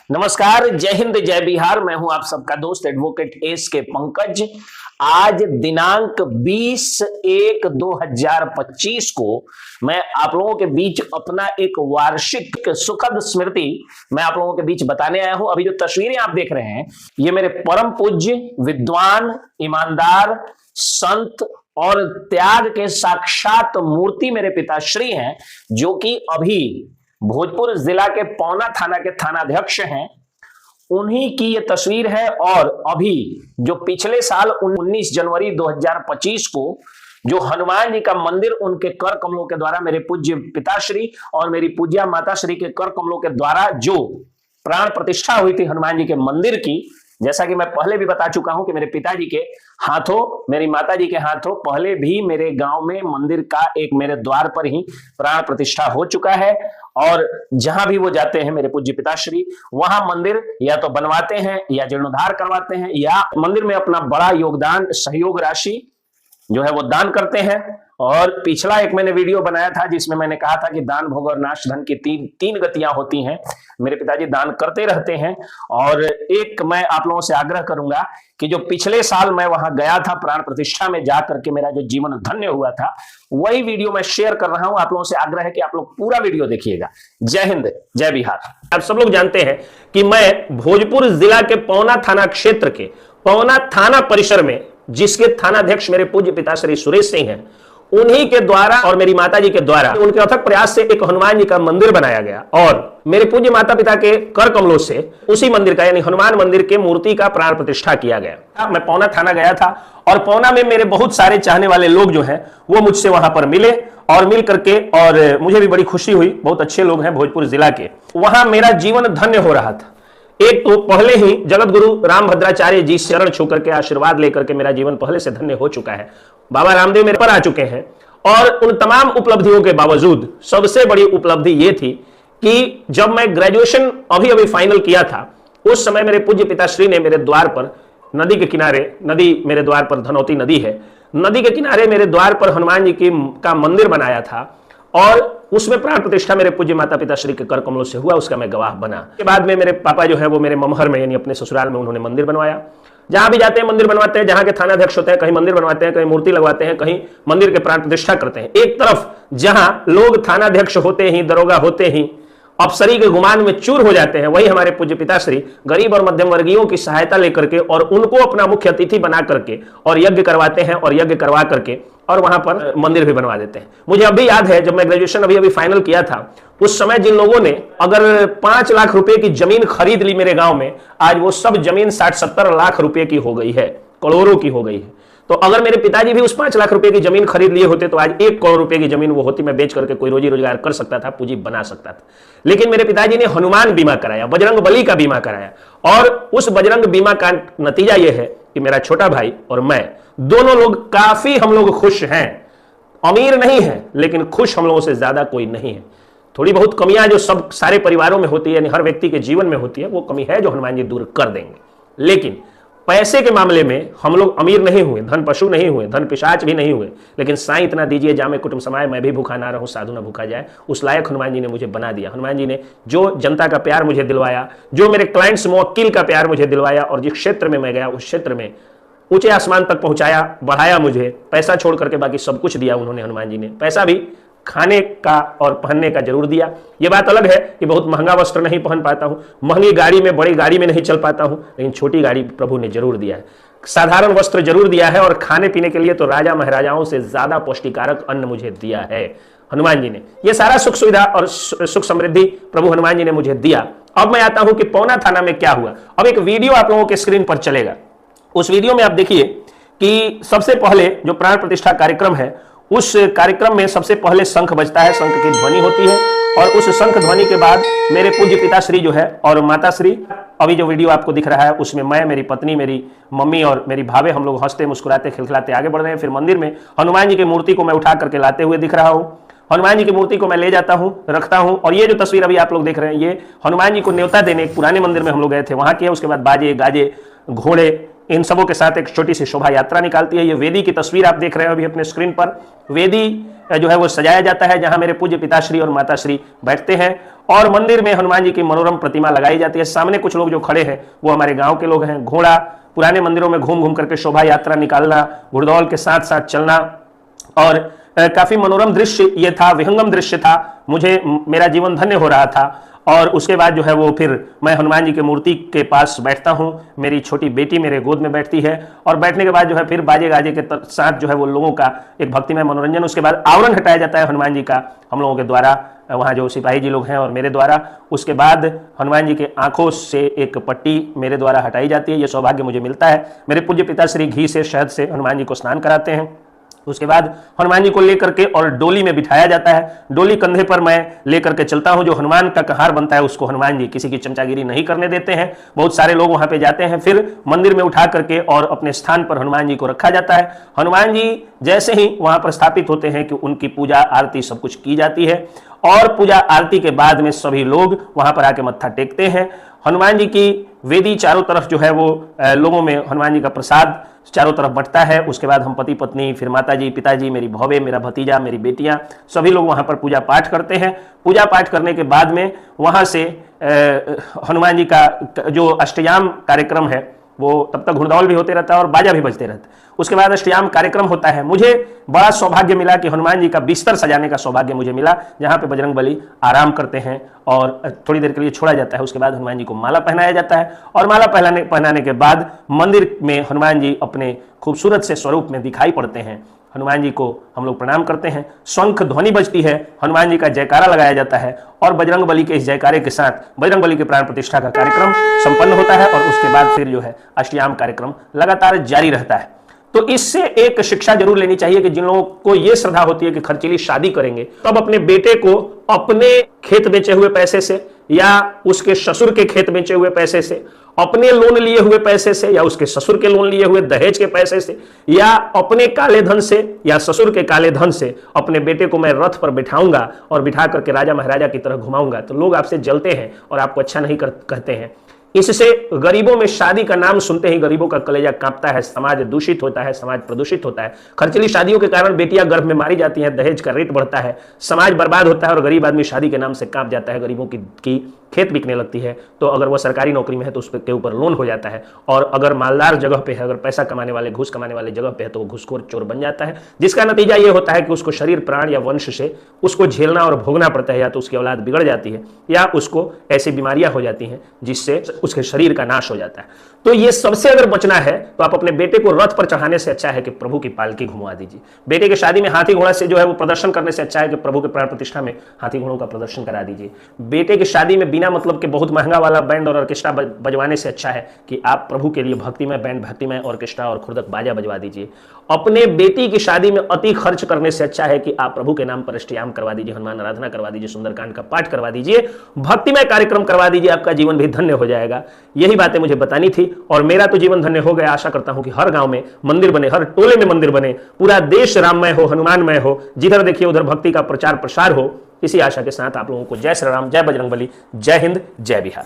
नमस्कार, जय हिंद, जय बिहार। मैं हूं आप सबका दोस्त एडवोकेट एस के पंकज। आज दिनांक 20/1/2025 को मैं आप लोगों के बीच अपना एक वार्षिक सुखद स्मृति मैं आप लोगों के बीच बताने आया हूं। अभी जो तस्वीरें आप देख रहे हैं, ये मेरे परम पूज्य, विद्वान, ईमानदार, संत और त्याग के साक्षात मूर्ति मेरे पिताश्री हैं, जो कि अभी भोजपुर जिला के पौना थाना के थानाध्यक्ष हैं। उन्हीं की ये तस्वीर है। और अभी जो पिछले साल 19 जनवरी 2025 को जो हनुमान जी का मंदिर उनके कर कमलों के द्वारा, मेरे पूज्य पिताश्री और मेरी पूज्या माताश्री के कर कमलों के द्वारा जो प्राण प्रतिष्ठा हुई थी हनुमान जी के मंदिर की, जैसा कि मैं पहले भी बता चुका हूं कि मेरे पिताजी के हाथों, मेरी माताजी के हाथों पहले भी मेरे गांव में मंदिर का एक मेरे द्वार पर ही प्राण प्रतिष्ठा हो चुका है। और जहां भी वो जाते हैं मेरे पूज्य पिताश्री, वहां मंदिर या तो बनवाते हैं या जीर्णोद्धार करवाते हैं या मंदिर में अपना बड़ा योगदान, सहयोग राशि जो है वो दान करते हैं। और पिछला एक मैंने वीडियो बनाया था जिसमें मैंने कहा था कि दान, भोग और नाश धन की तीन गतियां होती हैं। मेरे पिताजी दान करते रहते हैं। और एक मैं आप लोगों से आग्रह करूंगा कि जो पिछले साल मैं वहां गया था प्राण प्रतिष्ठा में जाकर के मेरा जो जीवन धन्य हुआ था, वही वीडियो मैं शेयर कर रहा हूं। आप लोगों से आग्रह है कि आप लोग पूरा वीडियो देखिएगा। जय हिंद, जय बिहार। आप सब लोग जानते हैं कि मैं भोजपुर जिला के पौना थाना क्षेत्र के पौना थाना परिसर में, जिसके थानाध्यक्ष मेरे पूज्य पिताश्री सुरेश सिंह हैं, उन्हीं के द्वारा और मेरी माता जी के द्वारा उनके अथक प्रयास से एक हनुमान जी का मंदिर बनाया गया। और मेरे पूज्य माता पिता के कर कमलों से उसी मंदिर का, यानी हनुमान मंदिर के मूर्ति का प्राण प्रतिष्ठा किया गया। मैं पौना थाना गया था और पौना में मेरे बहुत सारे चाहने वाले लोग जो हैं वो मुझसे वहां पर मिले और मिल करके, और मुझे भी बड़ी खुशी हुई। बहुत अच्छे लोग हैं भोजपुर जिला के। वहां मेरा जीवन धन्य हो रहा था। एक तो पहले ही जगत गुरु राम भद्राचार्य जी शरण छू करके आशीर्वाद लेकर के मेरा जीवन पहले से धन्य हो चुका है। बाबा रामदेव मेरे पर आ चुके हैं। और उन तमाम उपलब्धियों के बावजूद सबसे बड़ी उपलब्धि यह थी कि जब मैं ग्रेजुएशन अभी फाइनल किया था, उस समय मेरे पूज्य पिताश्री ने मेरे द्वार पर, नदी के किनारे, नदी मेरे द्वार पर धनौती नदी है, नदी के किनारे मेरे द्वार पर हनुमान जी का मंदिर बनाया था। और उसमें प्राण प्रतिष्ठा मेरे पूज्य माता पिताश्री के कर कमलों से हुआ, उसका मैं गवाह बना। के बाद में मेरे पापा जो है वो मेरे ममहर में, यानी अपने ससुराल में, उन्होंने मंदिर बनवाया। जहां भी जाते हैं मंदिर बनवाते हैं, जहां के थानाध्यक्ष होते हैं कहीं मंदिर बनवाते हैं, कहीं मूर्ति लगवाते हैं, कहीं मंदिर के प्राण प्रतिष्ठा करते हैं। एक तरफ जहां लोग थानाध्यक्ष होते ही, दरोगा होते ही अफसरी के गुमान में चूर हो जाते हैं, वही हमारे पूज्य पिताश्री गरीब और मध्यम वर्गीयों की सहायता लेकर के और उनको अपना मुख्य अतिथि बना करके और यज्ञ करवाते हैं, और यज्ञ करवा करके और वहां पर मंदिर भी बनवा देते हैं। मुझे अभी याद है, जब मैं ग्रेजुएशन अभी फाइनल किया था, उस समय जिन लोगों ने अगर 5 लाख रुपए की जमीन खरीद ली मेरे गांव में, आज वो सब जमीन 60-70 लाख रुपए की हो गई है, करोड़ों की हो गई है। तो अगर मेरे पिताजी भी उस 5 लाख रुपए की जमीन खरीद लिए होते तो आज 1 करोड़ रुपए की जमीन वो होती, मैं बेच करके कोई रोजी रोजगार कर सकता था, पूंजी बना सकता था। लेकिन मेरे पिताजी ने हनुमान बीमा कराया, बजरंग बली का बीमा कराया। और उस बजरंग बीमा का नतीजा यह है कि मेरा छोटा भाई और मैं दोनों लोग काफी, हम लोग खुश हैं। अमीर नहीं है लेकिन खुश हम लोगों से ज्यादा कोई नहीं है। थोड़ी बहुत कमियां जो सब सारे परिवारों में होती है, यानी हर व्यक्ति के जीवन में होती है, वो कमी है जो हनुमान जी दूर कर देंगे। लेकिन पैसे के मामले में हम लोग अमीर नहीं हुए, धन पशु नहीं हुए, धन पिशाच भी नहीं हुए, लेकिन साईं इतना दीजिए जामे कुटुंब समाए, मैं भी भूखा ना रहूं साधु ना भूखा जाए, उस लायक हनुमान जी ने मुझे बना दिया। हनुमान जी ने जो जनता का प्यार मुझे दिलवाया, जो मेरे क्लाइंट्स मुवक्किल का प्यार मुझे दिलवाया, और जिस क्षेत्र में मैं गया उस क्षेत्र में ऊंचे आसमान तक पहुंचाया, बढ़ाया मुझे। पैसा छोड़ करके बाकी सब कुछ दिया उन्होंने, हनुमान जी ने। पैसा भी खाने का और पहनने का जरूर दिया। यह बात अलग है कि बहुत महंगा वस्त्र नहीं पहन पाता हूं, महंगी गाड़ी में, बड़ी गाड़ी में नहीं चल पाता हूं, लेकिन छोटी गाड़ी प्रभु ने जरूर दिया है। साधारण वस्त्र जरूर दिया है, और खाने पीने के लिए तो राजा महाराजाओं से ज्यादा पौष्टिकारक अन्न मुझे दिया है हनुमान जी ने। यह सारा सुख सुविधा और सुख समृद्धि प्रभु हनुमान जी ने मुझे दिया। अब मैं आता हूं कि पौना थाना में क्या हुआ। अब एक वीडियो आप लोगों के स्क्रीन पर चलेगा। उस वीडियो में आप देखिए कि सबसे पहले जो प्राण प्रतिष्ठा कार्यक्रम है, उस कार्यक्रम में सबसे पहले शंख बजता है, शंख की ध्वनि होती है। और उस शंख ध्वनि के बाद मेरे पूज्य पिताश्री जो है और माताश्री, अभी जो वीडियो आपको दिख रहा है उसमें मैं, मेरी पत्नी, मेरी मम्मी और मेरी भावे, हम लोग हंसते मुस्कुराते खिलखिलाते आगे बढ़ रहे हैं। फिर मंदिर में हनुमान जी की मूर्ति को मैं उठा करके लाते हुए दिख रहा हूँ। हनुमान जी की मूर्ति को मैं ले जाता हूँ, रखता हूँ। और ये जो तस्वीर अभी आप लोग देख रहे हैं, ये हनुमान जी को न्योता देने एक पुराने मंदिर में हम लोग गए थे, वहां किए। उसके बाद बाजे गाजे, घोड़े, इन सबों के साथ एक छोटी सी शोभा यात्रा निकालती है। ये वेदी की तस्वीर आप देख रहे हो अभी अपने स्क्रीन पर। वेदी जो है वो सजाया जाता है जहां मेरे पूज्य पिताश्री और माताश्री बैठते हैं, और मंदिर में हनुमान जी की मनोरम प्रतिमा लगाई जाती है। सामने कुछ लोग जो खड़े हैं वो हमारे गांव के लोग हैं। घोड़ा, पुराने मंदिरों में घूम घूम करके शोभा यात्रा निकालना, घुड़दौड़ के साथ साथ चलना, और काफी मनोरम दृश्य ये था, विहंगम दृश्य था। मुझे मेरा जीवन धन्य हो रहा था। और उसके बाद जो है वो फिर मैं हनुमान जी की मूर्ति के पास बैठता हूँ। मेरी छोटी बेटी मेरे गोद में बैठती है, और बैठने के बाद जो है फिर बाजे गाजे के साथ जो है वो लोगों का एक भक्तिमय मनोरंजन। उसके बाद आवरण हटाया जाता है हनुमान जी का हम लोगों के द्वारा, वहाँ जो सिपाही जी लोग हैं और मेरे द्वारा। उसके बाद हनुमान जी के आंखों से एक पट्टी मेरे द्वारा हटाई जाती है। ये सौभाग्य मुझे मिलता है। मेरे पूज्य पिताश्री घी से, शहद से हनुमान जी को स्नान कराते हैं। उसके बाद हनुमान जी को लेकर के और डोली में बिठाया जाता है। डोली कंधे पर मैं लेकर के चलता हूं। जो हनुमान का कहार बनता है उसको हनुमान जी किसी की चमचागिरी नहीं करने देते हैं। बहुत सारे लोग वहां पे जाते हैं। फिर मंदिर में उठा करके और अपने स्थान पर हनुमान जी को रखा जाता है। हनुमान जी जैसे ही वहां पर स्थापित होते हैं कि उनकी पूजा आरती सब कुछ की जाती है, और पूजा आरती के बाद में सभी लोग वहां पर आके मत्था टेकते हैं। हनुमान जी की वेदी चारों तरफ जो है वो लोगों में हनुमान जी का प्रसाद चारों तरफ बंटता है। उसके बाद हम पति पत्नी, फिर माताजी, पिताजी, मेरी भौवे, मेरा भतीजा, मेरी बेटियां, सभी लोग वहां पर पूजा पाठ करते हैं। पूजा पाठ करने के बाद में वहां से हनुमान जी का जो अष्टयाम कार्यक्रम है वो तब तक घुड़दौड़ भी होते रहता है और बाजा भी बजते रहता है। उसके बाद अष्टयाम कार्यक्रम होता है। मुझे बड़ा सौभाग्य मिला कि हनुमान जी का बिस्तर सजाने का सौभाग्य मुझे मिला, जहां पे बजरंगबली आराम करते हैं और थोड़ी देर के लिए छोड़ा जाता है। उसके बाद हनुमान जी को माला पहनाया जाता है, और माला पहनाने के बाद मंदिर में हनुमान जी अपने खूबसूरत से स्वरूप में दिखाई पड़ते हैं। हनुमान जी को हम लोग प्रणाम करते हैं। शंख ध्वनि बजती है, हनुमान जी का जयकारा लगाया जाता है, और बजरंगबली के इस जयकारे के साथ बजरंगबली के प्राण प्रतिष्ठा का कार्यक्रम संपन्न होता है। और उसके बाद फिर जो है अष्टयाम कार्यक्रम लगातार जारी रहता है। तो इससे एक शिक्षा जरूर लेनी चाहिए कि जिन लोगों को यह श्रद्धा होती है कि खर्चीली शादी करेंगे, तब अपने बेटे को अपने खेत बेचे हुए पैसे से, या उसके ससुर के खेत बेचे हुए पैसे से, अपने लोन लिए हुए पैसे से, या उसके ससुर के लोन लिए हुए दहेज के पैसे से, या अपने काले धन से, या ससुर के काले धन से अपने बेटे को मैं रथ पर बिठाऊंगा और बिठा करके राजा महाराजा की तरह घुमाऊंगा, तो लोग आपसे जलते हैं और आपको अच्छा नहीं कहते हैं। इससे गरीबों में शादी का नाम सुनते ही गरीबों का कलेजा कांपता है, समाज दूषित होता है, समाज प्रदूषित होता है। खर्चीली शादियों के कारण बेटियां गर्भ में मारी जाती हैं, दहेज का रेट बढ़ता है, समाज बर्बाद होता है, और गरीब आदमी शादी के नाम से कांप जाता है। गरीबों की खेत बिकने लगती है, तो अगर वो सरकारी नौकरी में है तो उसके ऊपर लोन हो जाता है, और अगर मालदार जगह पे है, अगर पैसा कमाने वाले, घूस कमाने वाले जगह पे है, तो वो घूसखोर चोर बन जाता है, जिसका नतीजा ये होता है कि उसको शरीर, प्राण या वंश से उसको झेलना और भोगना पड़ता है। या तो उसकी औलाद बिगड़ जाती है, या उसको ऐसी बीमारियां हो जाती हैं जिससे उसके शरीर का नाश हो जाता है। तो ये सबसे अगर बचना है तो आप अपने बेटे को रथ पर चढ़ाने से अच्छा है कि प्रभु की पालकी घुमा दीजिए। बेटे की शादी में हाथी घोड़ा से जो है वो प्रदर्शन करने से अच्छा है कि प्रभु के प्राण प्रतिष्ठा में हाथी घोड़ों का प्रदर्शन करा दीजिए। बेटे की शादी में बिना मतलब के बहुत महंगा वाला बैंड और ऑर्केस्ट्रा बजवाने से अच्छा है कि आप प्रभु के लिए भक्तिमय बैंड, भक्तिमय ऑर्केस्ट्रा और खुर्दक बाजा बजवा दीजिए। अपने बेटी की शादी में अति खर्च करने से अच्छा है कि आप प्रभु के नाम पर अष्टयाम करवा दीजिए, हनुमान आराधना करवा दीजिए, सुंदरकांड का पाठ करवा दीजिए, भक्तिमय कार्यक्रम करवा दीजिए, आपका जीवन भी धन्य हो जाएगा। यही बातें मुझे बतानी थी, और मेरा तो जीवन धन्य हो गया। आशा करता हूं कि हर गांव में मंदिर बने, हर टोले में मंदिर बने, पूरा देश राममय हो, हनुमानमय हो, जिधर देखिए उधर भक्ति का प्रचार प्रसार हो। इसी आशा के साथ आप लोगों को जय श्री राम, जय बजरंगबली, जय हिंद, जय बिहार।